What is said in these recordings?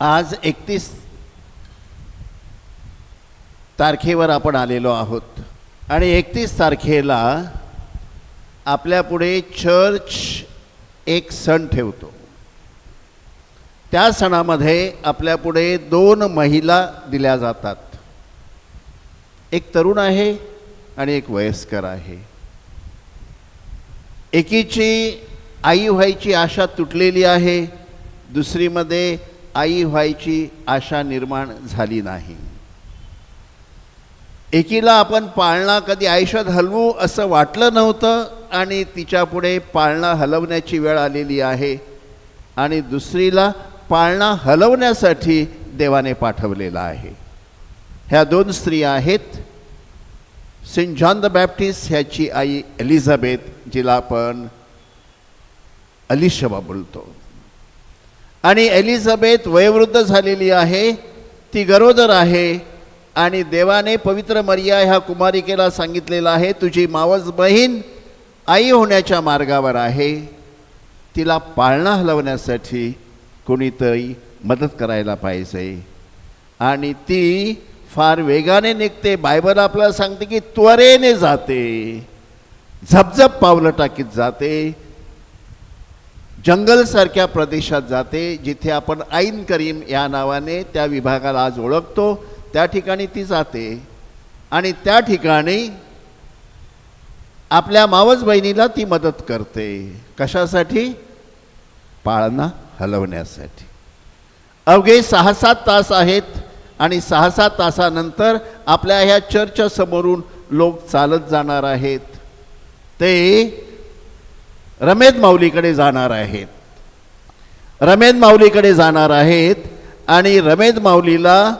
आज 31 तारखेवर आपण आलेलो आहोत आणि 31 तारखेला आपल्यापुढे चर्च एक सण ठेवतो। त्या सणामध्ये आपल्यापुढे 2 महिला दिल्या जातात, एक तरुण आहे आणि एक वयस्कर आहे। एकीची आई व्हायची आशा तुटलेली आहे, दुसरीमध्ये आई व्हायची आशा निर्माण झाली नाही। एकीला आपण पाळणा कधी आयुष्यात हलवू असं वाटलं नव्हतं आणि तिच्या पुढे पाळणा हलवण्याची वेळ आलेली आहे, आणि दुसरीला पाळणा हलवण्यासाठी देवाने पाठवलेला आहे। ह्या 2 स्त्रिया आहेत, सेंट जॉन द बॅप्टिस्ट ह्याची आई एलिझाबेथ, जिला आपण अलिशबा बोलतो, आणि एलिझाबेथ वयोवृद्ध झालेली आहे, ती गरोदर आहे आणि देवाने पवित्र मरिया ह्या कुमारिकेला सांगितलेलं आहे तुझी मावस बहीण आई होण्याच्या मार्गावर आहे, तिला पाळणा हलवण्यासाठी कोणीतरी मदत करायला पाहिजे। आणि ती फार वेगाने निघते, बायबल आपल्याला सांगते की त्वरेने जाते, झपझप पावलं टाकीत जाते, जंगलसारख्या प्रदेशात जाते, जिथे आपण ऐन करीम या नावाने त्या विभागाला आज ओळखतो, त्या ठिकाणी ती जाते आणि त्या ठिकाणी आपल्या मावस बहिणीला ती मदत करते। कशासाठी? पाळणा हलवण्यासाठी। अवघे 6-7 तास आहेत आणि 6-7 तासानंतर आपल्या ह्या चर्चच्या समोरून लोक चालत जाणार आहेत, ते रमेद माऊलीकडे जाणार आहेत। रमेद माऊलीकडे जाणार आहेत आणि रमेद माऊलीला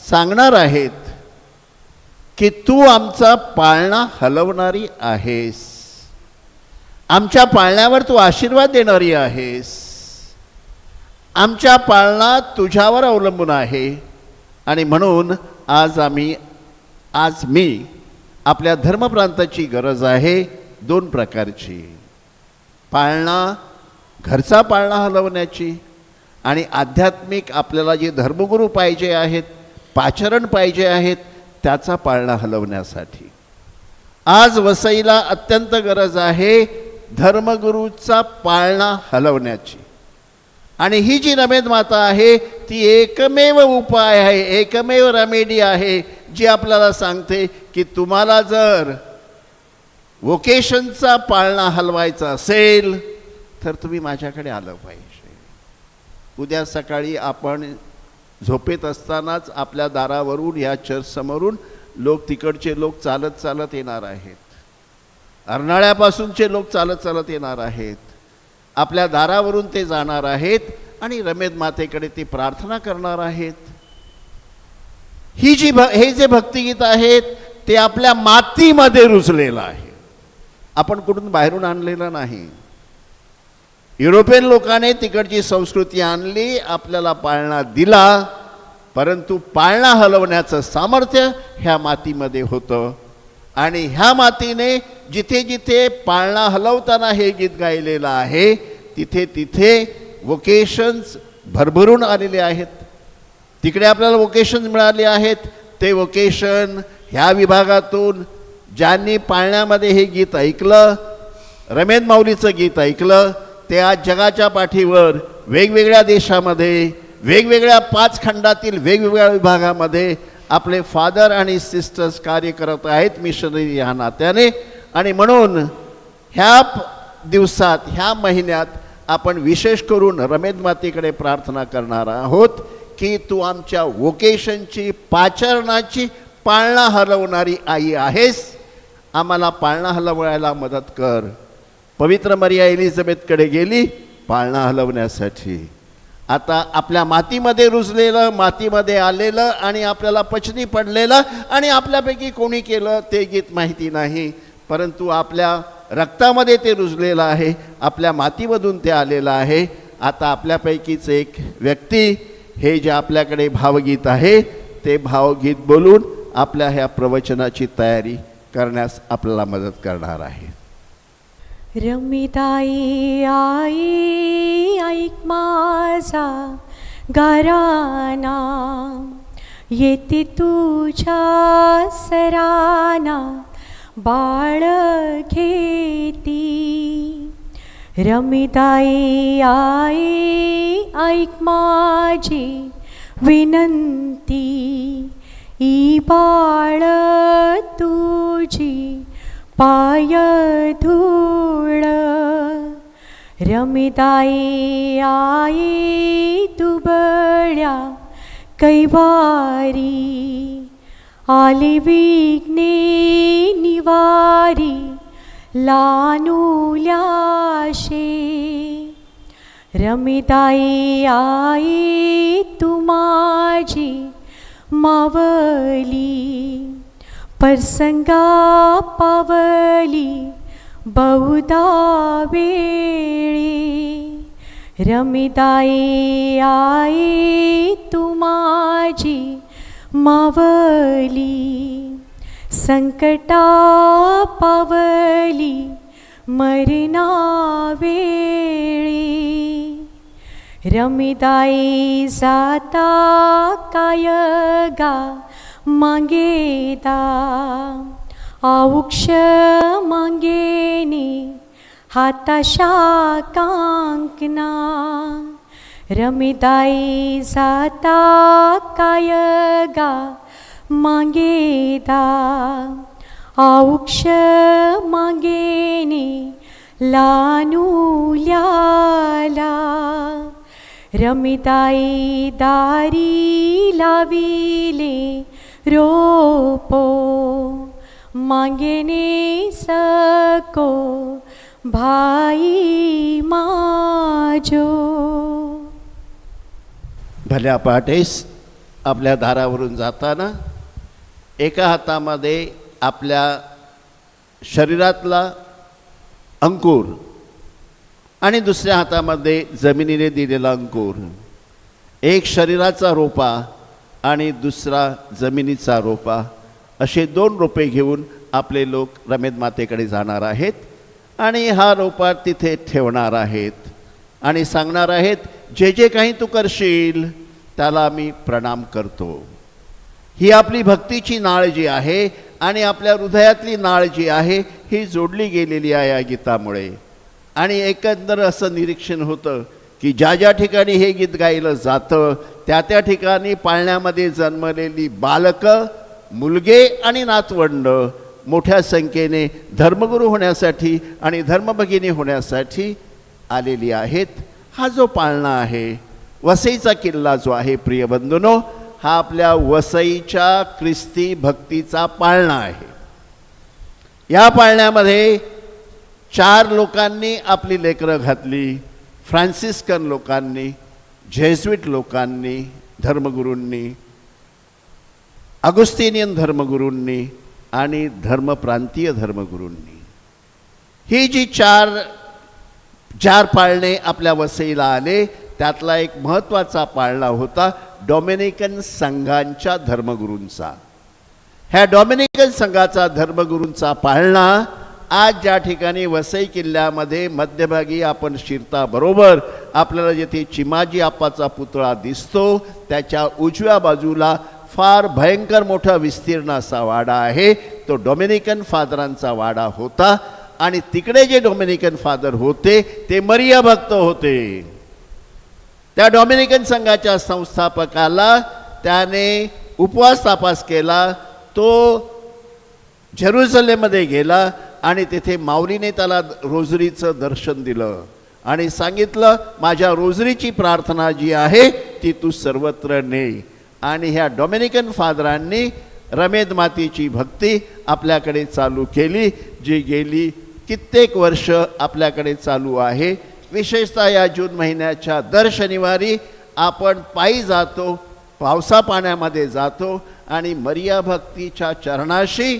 सांगणार आहेत की तू आमचा पाळणा हलवणारी आहेस, आमच्या पाळण्यावर तू आशीर्वाद देणारी आहेस, आमच्या पाळणा तुझ्यावर अवलंबून आहे। आणि म्हणून आज मी आपल्या धर्मप्रांताची गरज आहे 2 प्रकारची, पाळणा, घरचा पाळणा हलवण्याची, आणि आध्यात्मिक आपल्याला जे धर्मगुरू पाहिजे आहेत, पाचरण पाहिजे आहेत, त्याचा पाळणा हलवण्यासाठी। आज वसईला अत्यंत गरज आहे धर्मगुरूचा पाळणा हलवण्याची, आणि ही जी रमेद माता आहे ती एकमेव उपाय आहे, एकमेव रेमेडी आहे, जी आपल्याला सांगते की तुम्हाला जर वोकेशनचा पाळणा हलवायचा असेल तर तुम्ही माझ्याकडे आलं पाहिजे। उद्या सकाळी आपण झोपेत असतानाच आपल्या दारावरून या चर्च समोरून तिकडचे लोक चालत चालत येणार आहेत, अर्नाळ्यापासूनचे लोक चालत चालत येणार आहेत, आपल्या दारावरून ते जाणार आहेत आणि रमेद मातेकडे ते प्रार्थना करणार आहेत। हे जे भक्तिगीत आहेत ते आपल्या मातीमध्ये रुजलेलं आहे, आपण कुठून बाहेरून आणलेलं नाही। युरोपियन लोकांनी तिकडची संस्कृती आणली, आपल्याला पाळणा दिला, परंतु पाळणा हलवण्याचं सामर्थ्य ह्या मातीमध्ये होतं, आणि ह्या मातीने जिथे जिथे पाळणा हलवताना हे गीत गायलेलं आहे तिथे तिथे वोकेशन्स भरभरून आलेले आहेत। तिकडे आपल्याला वोकेशन्स मिळाले आहेत, ते वोकेशन ह्या विभागातून ज्यांनी पाळण्यामध्ये हे गीत ऐकलं, रमेद माऊलीचं गीत ऐकलं, ते आज जगाच्या पाठीवर वेगवेगळ्या देशामध्ये, वेगवेगळ्या 5 खंडातील वेगवेगळ्या विभागामध्ये आपले फादर आणि सिस्टर्स कार्य करत आहेत मिशनरी ह्या नात्याने। आणि म्हणून ह्या दिवसात, ह्या महिन्यात आपण विशेष करून रमेद मातेकडे प्रार्थना करणार आहोत की तू आमच्या वोकेशनची, पाचरणाची पाळणा हलवणारी आई आहेस, आम्हाला पाळणा हलवायला मदत कर। पवित्र मरिया एलिझाबेथकडे गेली पाळणा हलवण्यासाठी। आता आपल्या मातीमध्ये रुजलेलं, मातीमध्ये आलेलं आणि आपल्याला पचनी पडलेलं, आणि आपल्यापैकी कोणी केलं ते गीत माहिती नाही, परंतु आपल्या रक्तामध्ये ते रुजलेलं आहे, आपल्या मातीमधून ते आलेलं आहे। आता आपल्यापैकीच एक व्यक्ती हे जे आपल्याकडे भावगीत आहे ते भावगीत बोलून आपल्या ह्या प्रवचनाची तयारी करण्यास आपल्याला मदत करणार आहे। रमिताई आई ऐक माझा गाराना येते तुझ्या सराना बाळ घेती रमिताई आई ऐक माझी विनंती ई बाळ तुझी पाय धूळ रमिताई आई दुबळ्या कैवारी आली विघ्ने निवारी लानुल्याशे रमिताई आई तू माझी मावली प्रसंगा पावली बहुधा वेळी रमिताई आई तू माझी मावली संकटा पावली मरणा वेळी रमिताई जाता काय गा मागेदा औक्ष मागेने हाताशा कांकना रमिताई जाता काय गा मागेदा औक्ष मागेने लानुल्याला रमिताई दारी लाविले रोपो मागेने सको भाई माझो भल्या पहाटेस आपल्या दारावरून जाताना एका हातामध्ये आपल्या शरीरातला अंकुर आणि दुसऱ्या हातामध्ये जमिनीने दिलेला अंकुर, एक शरीराचा रोपा आणि दुसरा जमिनीचा रोपा, असे दोन रोपे घेऊन आपले लोक रमेद मातेकडे जाणार आहेत आणि हा रोपा तिथे ठेवणार आहेत आणि सांगणार आहेत जे जे काही तू करशील त्याला मी प्रणाम करतो. ही आपली भक्तीची नाळ जी आहे आणि आपल्या हृदयातली नाळ जी आहे ही जोडली गेलेली आहे या गीतामुळे. आणि एकंदर असं निरीक्षण होतं की ज्या ज्या ठिकाणी हे गीत गायलं जातं त्या त्या ठिकाणी पाळण्यामध्ये जन्मलेली बालकं, मुलगे आणि नातवंड मोठ्या संख्येने धर्मगुरू होण्यासाठी आणि धर्मभगिनी होण्यासाठी आलेली आहेत. हा जो पाळणा आहे, वसईचा किल्ला जो आहे प्रिय बंधूंनो, हा आपल्या वसईच्या ख्रिस्ती भक्तीचा पाळणा आहे. या पाळण्यामध्ये 4 लोकांनी आपली लेकरं घातली. फ्रान्सिस्कन लोकांनी, जेझुईट लोकांनी, धर्मगुरूंनी, अगुस्तिनियन धर्मगुरूंनी आणि धर्मप्रांतीय धर्मगुरूंनी. ही जी चार पाळणे आपल्या वसईला आले त्यातला एक महत्त्वाचा पाळणा होता डॉमिनिकन संघांच्या धर्मगुरूंचा. ह्या डॉमिनिकन संघाचा धर्मगुरूंचा पाळणा आज ज्या ठिकाणी वसई किल्ल्यामध्ये मध्यभागी आपण शिरताबरोबर आपल्याला जेथे चिमाजी आप्पाचा पुतळा दिसतो त्याच्या उजव्या बाजूला फार भयंकर मोठा विस्तीर्ण असा वाडा आहे. तो डॉमिनिकन फादरांचा वाडा होता आणि तिकडे जे डॉमिनिकन फादर होते ते मरिया भक्त होते. त्या डॉमिनिकन संघाच्या संस्थापकाला त्याने उपवास तापास केला. तो जेरुसलेममध्ये गेला आणि तिथे माऊलीने त्याला रोजरीचं दर्शन दिलं आणि सांगितलं माझ्या रोजरीची प्रार्थना जी आहे ती तू सर्वत्र ने. आणि ह्या डॉमिनिकन फादरांनी रमेद मातेची भक्ती आपल्याकडे चालू केली, जी गेली कित्येक वर्ष आपल्याकडे चालू आहे. विशेषतः या जून महिन्याच्या दर शनिवारी आपण पायी जातो, पावसा पाण्यामध्ये जातो आणि मरिया भक्तीच्या चरणाशी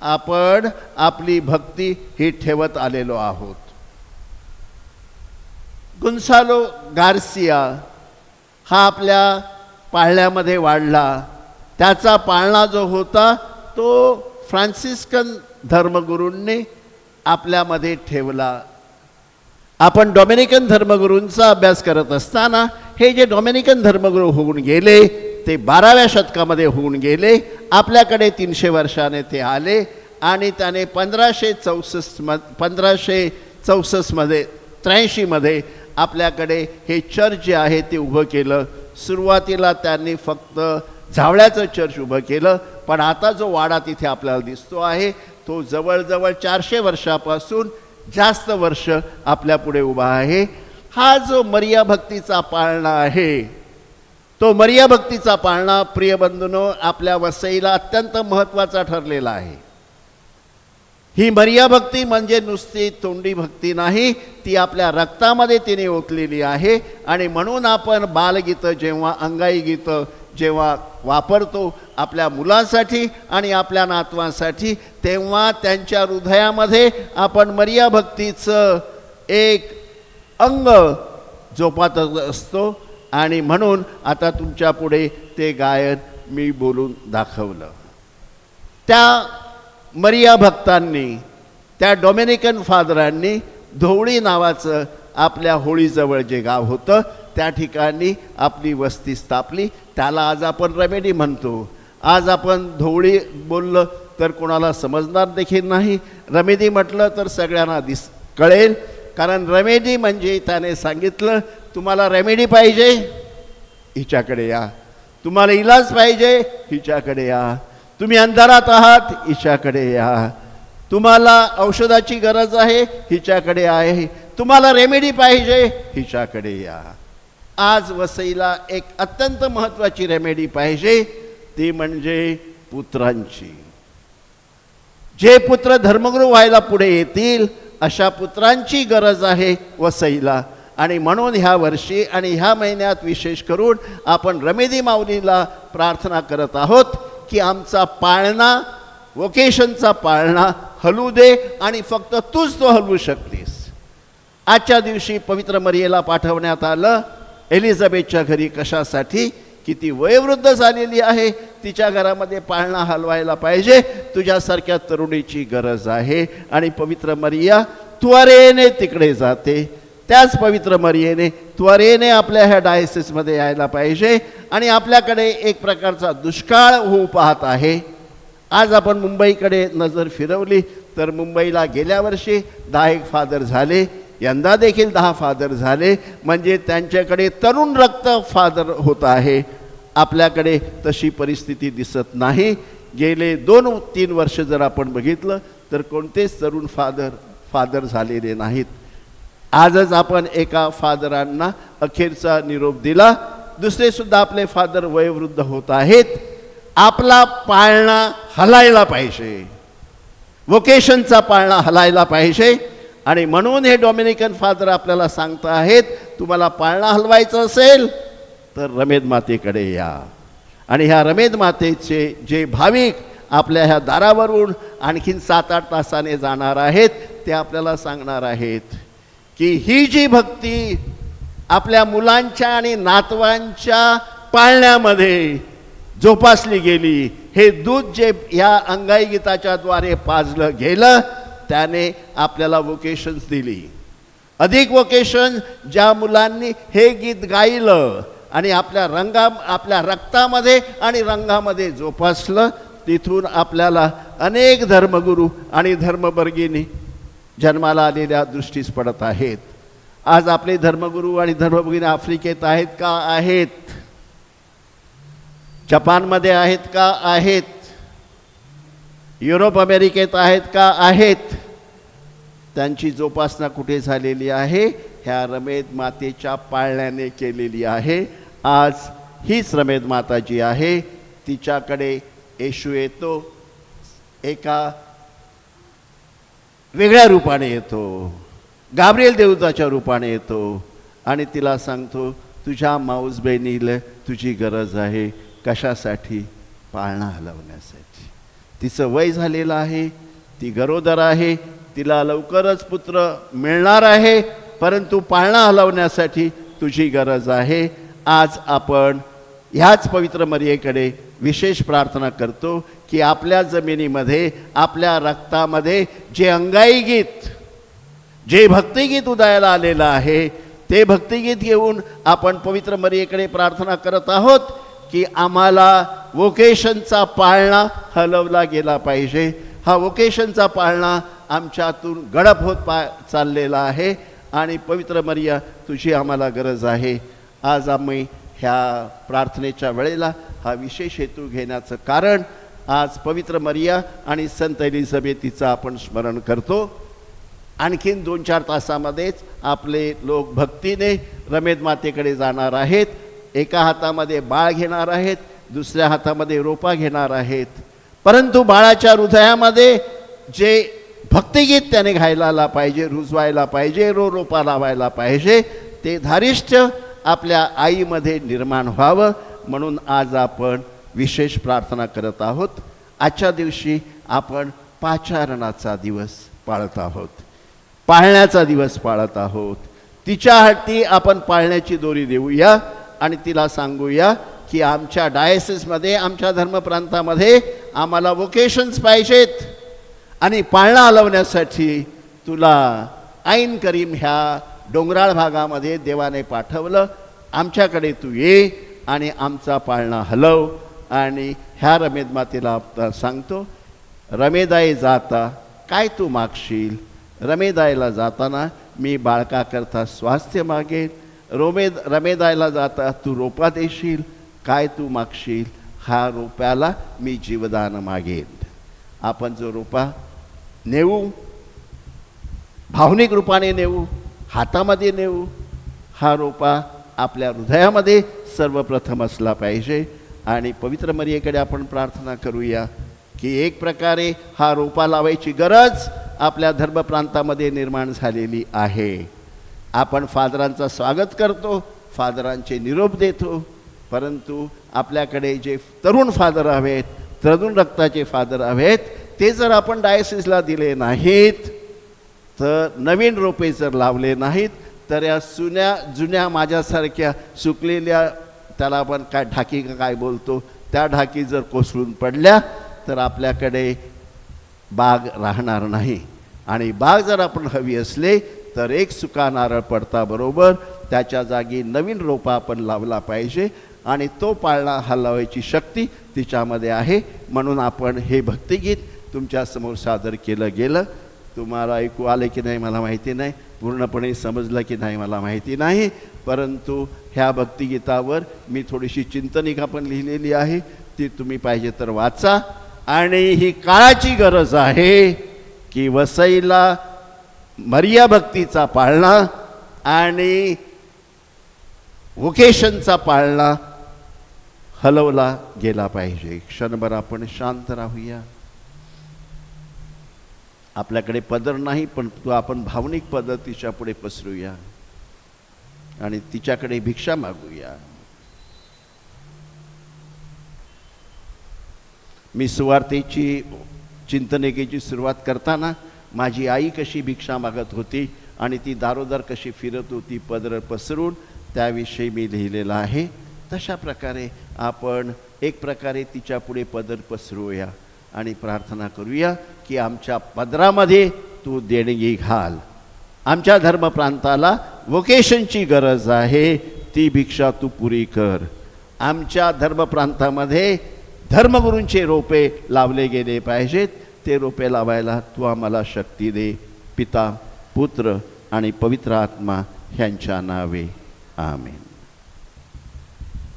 आपण आपली भक्ती ही ठेवत आलेलो आहोत. गुन्सालो गार्सिया हा आपल्या पाळण्यामध्ये वाढला. त्याचा पाळणा जो होता तो फ्रान्सिस्कन धर्मगुरूंनी आपल्यामध्ये ठेवला. आपण डॉमिनिकन धर्मगुरूंचा अभ्यास करत असताना हे जे डॉमिनिकन धर्मगुरू होऊन गेले ते 12व्या शतकामध्ये होऊन गेले. आपल्याकडे 300 वर्षाने ते आले आणि त्याने 1564मध्ये 83मध्ये आपल्याकडे हे चर्च जे आहे ते उभं केलं. सुरुवातीला त्यांनी फक्त झावळ्याचं चर्च उभं केलं, पण आता जो वाडा तिथे आपल्याला दिसतो आहे तो जवळजवळ 400 वर्षापासून जास्त वर्ष आपल्यापुढे उभा आहे. हा जो मरिया भक्तीचा पाळणा आहे, तो मरिया भक्तीचा पाळणा प्रिय बंधूंनो आपल्या वसईला अत्यंत महत्त्वाचा ठरलेला आहे. ही मरिया भक्ती म्हणजे नुसती तोंडी भक्ती नाही, ती आपल्या रक्तामध्ये तिने ओतलेली आहे. आणि म्हणून आपण बालगीतं जेव्हा अंगाई गीतं जेव्हा वापरतो आपल्या मुलांसाठी आणि आपल्या नातवांसाठी, तेव्हा त्यांच्या हृदयामध्ये आपण मरिया भक्तीचं एक अंग जोपासत असतो. आणि म्हणून आता तुमच्या पुढे ते गायन मी बोलून दाखवलं. त्या मरिया भक्तांनी, त्या डॉमिनिकन फादरांनी धोवळी नावाचं आपल्या होळीजवळ जे गाव होतं त्या ठिकाणी आपली वस्ती स्थापली. त्याला आज आपण रेमेडी म्हणतो. आज आपण धोवळी बोललं तर कोणाला समजणार देखील नाही, रेमेडी म्हटलं तर सगळ्यांना कळेल. कारण रेमेडी म्हणजे त्याने सांगितलं, तुम्हाला रेमेडी पाहिजे हिच्याकडे या, तुम्हाला इलाज पाहिजे हिच्याकडे या, तुम्ही अंधारात आहात हिच्याकडे या, तुम्हाला औषधाची गरज आहे हिच्याकडे आहे, तुम्हाला रेमेडी पाहिजे हिच्याकडे या. आज वसईला एक अत्यंत महत्त्वाची रेमेडी पाहिजे, ती म्हणजे पुत्रांची. जे पुत्र धर्मगुरू व्हायला पुढे येतील अशा पुत्रांची गरज आहे वसईला. आणि म्हणून ह्या वर्षी आणि ह्या महिन्यात विशेष करून आपण रमेदी माऊलीला प्रार्थना करत आहोत की आमचा पाळणा, वोकेशनचा पाळणा हलू दे आणि फक्त तूच तो हलवू शकतेस. आजच्या दिवशी पवित्र मरियेला पाठवण्यात आलं एलिझाबेथच्या घरी. कशासाठी? की ती वयोवृद्ध झालेली आहे, तिच्या घरामध्ये पाळणा हलवायला पाहिजे, तुझ्यासारख्या तरुणीची गरज आहे. आणि पवित्र मरिया त्वरेने तिकडे जाते. त्याच पवित्र मरियेने त्वरेने आपल्या ह्या डायसिसमध्ये यायला पाहिजे. आणि आपल्याकडे एक प्रकारचा दुष्काळ होऊ पाहत आहे. आज आपण मुंबईकडे नजर फिरवली तर मुंबईला गेल्या वर्षी 10 फादर झाले, यंदा देखील 10 फादर झाले. म्हणजे त्यांच्याकडे तरुण रक्त फादर होत आहे. आपल्याकडे तशी परिस्थिती दिसत नाही. गेले 2-3 वर्ष जर आपण बघितलं तर कोणतेच तरुण फादर झालेले नाहीत. आजच आपण एका फादरांना अखेरचा निरोप दिला. दुसरे सुद्धा आपले फादर वयोवृद्ध होत आहेत. आपला पाळणा हलायला पाहिजे, वोकेशनचा पाळणा हलायला पाहिजे. आणि म्हणून हे डॉमिनिकन फादर आपल्याला सांगत आहेत, तुम्हाला पाळणा हलवायचं असेल तर रमेद मातेकडे या. आणि ह्या रमेद मातेचे जे भाविक आपल्या ह्या दारावरून आणखीन 7-8 तासाने जाणार आहेत ते आपल्याला सांगणार आहेत की ही जी भक्ती आपल्या मुलांच्या आणि नातवांच्या पाळण्यामध्ये जोपासली गेली, हे दूध जे ह्या अंगाई गीताच्या द्वारे पाजलं गेलं, त्याने आपल्याला वोकेशन्स दिली. अधिक वोकेशन ज्या मुलांनी हे गीत गायलं आणि आपल्या रक्तामध्ये आणि रंगामध्ये जोपासलं, तिथून आपल्याला अनेक धर्मगुरू आणि धर्मभगिनी जन्माला आलेल्या दृष्टीस पडत आहेत. आज आपले धर्मगुरू आणि धर्मभगिनी आफ्रिकेत आहेत का? आहेत. जपानमध्ये आहेत का? आहेत. युरोप अमेरिकेत आहेत का? आहेत. त्यांची जोपासना कुठे झालेली आहे? ह्या रमेद मातेच्या पाळण्याने केलेली आहे. आज हीच रमेद माता जी आहे, तिच्याकडे येशू येतो, एका वेगळ्या रूपाने येतो, गाब्रिएल देवताच्या रूपाने येतो आणि तिला सांगतो, तुझ्या माऊस बहिणीला तुझी गरज आहे. कशासाठी? पाळणा हलवण्यासाठी. तिचं वय झालेलं आहे, ती गरोदर आहे, तिला लवकरच पुत्र मिळणार आहे, परंतु पाळणा हलवण्यासाठी तुझी गरज आहे. आज आपण ह्याच पवित्र मरियेकडे विशेष प्रार्थना करतो की आपल्या जमिनीमध्ये, आपल्या रक्तामध्ये जे अंगाई गीत, जे भक्तिगीत उदयाला आलेलं आहे, ते भक्तिगीत घेऊन आपण पवित्र मरियेकडे प्रार्थना करत आहोत की आम्हाला वोकेशनचा पाळणा हलवला गेला पाहिजे. हा वोकेशनचा पाळणा आमच्यातून गडप होत चाललेला आहे आणि पवित्र मरिया तुझी आम्हाला गरज आहे. आज आम्ही ह्या प्रार्थनेच्या वेळेला हा विशेष हेतू घेण्याचं कारण आज पवित्र मरिया आणि संत एलिझाबेथीचं आपण स्मरण करतो. आणखीन 2-4 तासामध्येच आपले लोक भक्तीने रमेद मातेकडे जाणार आहेत. एका हातामध्ये बाळ घेणार आहेत, दुसऱ्या हातामध्ये रोपा घेणार आहेत. परंतु बाळाच्या हृदयामध्ये जे भक्तिगीत त्याने घायला पाहिजे, रुजवायला पाहिजे, रोपा लावायला पाहिजे, ते धारिष्ट्य आपल्या आईमध्ये निर्माण व्हावं म्हणून आज आपण विशेष प्रार्थना करत आहोत. आजच्या दिवशी आपण पाचारणाचा दिवस पाळत आहोत, पाळण्याचा दिवस पाळत आहोत. तिच्या हाती आपण पाळण्याची दोरी देऊया आणि तिला सांगूया की आमच्या डायसिसमध्ये, आमच्या धर्मप्रांतामध्ये आम्हाला वोकेशन्स पाहिजेत आणि पाळणा हलवण्यासाठी तुला ऐन करीम ह्या डोंगराळ भागामध्ये देवाने पाठवलं. आमच्याकडे तू ये आणि आमचा पाळणा हलव. आणि ह्या रमेद मातेला सांगतो, रमेदाई जाता काय तू मागशील? रमेदायला जाताना मी बाळकाकरता स्वास्थ्य मागेन. रमेदायला जाता तू रोपा देशील, काय तू मागशील? हा रोप्याला मी जीवदान मागेन. आपण जो रोपा नेऊ, भावनिक रूपाने नेऊ, हातामध्ये नेऊ, हा रोपा आपल्या हृदयामध्ये सर्वप्रथम असला पाहिजे. आणि पवित्र मरियेकडे आपण प्रार्थना करूया की एक प्रकारे हा रोपा लावायची गरज आपल्या धर्मप्रांतामध्ये निर्माण झालेली आहे. आपण फादरांचं स्वागत करतो, फादरांचे निरोप देतो, परंतु आपल्याकडे जे तरुण फादर हवेत, तरुण रक्ताचे फादर हवेत, ते जर आपण डायसिसला दिले नाहीत, तर नवीन रोपे जर लावले नाहीत, तर या जुन्या माझ्यासारख्या सुकलेल्या, त्याला आपण काय ढाकी काय बोलतो, त्या ढाकी जर कोसळून पडल्या तर आपल्याकडे बाग राहणार नाही. आणि बाग जर आपण हवी असले तर एक सुका नारळ पडताबरोबर त्याच्या जागी नवीन रोपा आपण लावला पाहिजे आणि तो पाळणा हलवायची शक्ती तिच्यामध्ये आहे. म्हणून आपण हे भक्तिगीत तुमच्यासमोर सादर केलं गेलं. तुम्हाला ऐकू आले की नाही मला माहिती नाही, पूर्णपणे समजलं की नाही मला माहिती नाही, परंतु ह्या भक्तिगीतावर मी थोडीशी चिंतनिका पण लिहिलेली आहे, ती तुम्ही पाहिजे तर वाचा. आणि ही काळाची गरज आहे की वसईला मरिया भक्तीचा पाळणा आणि वोकेशनचा पाळणा हलवला गेला पाहिजे. क्षणभर आपण शांत राहूया. आपल्याकडे पदर नाही, पण तो आपण भावनिक पदर तिच्या पुढे पसरूया आणि तिच्याकडे भिक्षा मागूया. मी सुवार्तेची चिंतनिकेची सुरुवात करताना माझी आई कशी भिक्षा मागत होती आणि ती दारोदार कशी फिरत होती पदर पसरून, त्याविषयी मी लिहिलेलं आहे. तशा प्रकारे आपण एक प्रकारे तिच्या पुढे पदर पसरूया आणि प्रार्थना करूया की आमच्या पदरामध्ये तू देणगी घाल. आमच्या धर्मप्रांताला वोकेशनची गरज आहे, ती भिक्षा तू पुरी कर. आमच्या धर्मप्रांतामध्ये धर्मगुरूंचे रोपे लावले गेले पाहिजेत, ते रोपे लावायला तू आम्हाला शक्ती दे. पिता, पुत्र आणि पवित्र आत्मा ह्यांच्या नावे आमेन.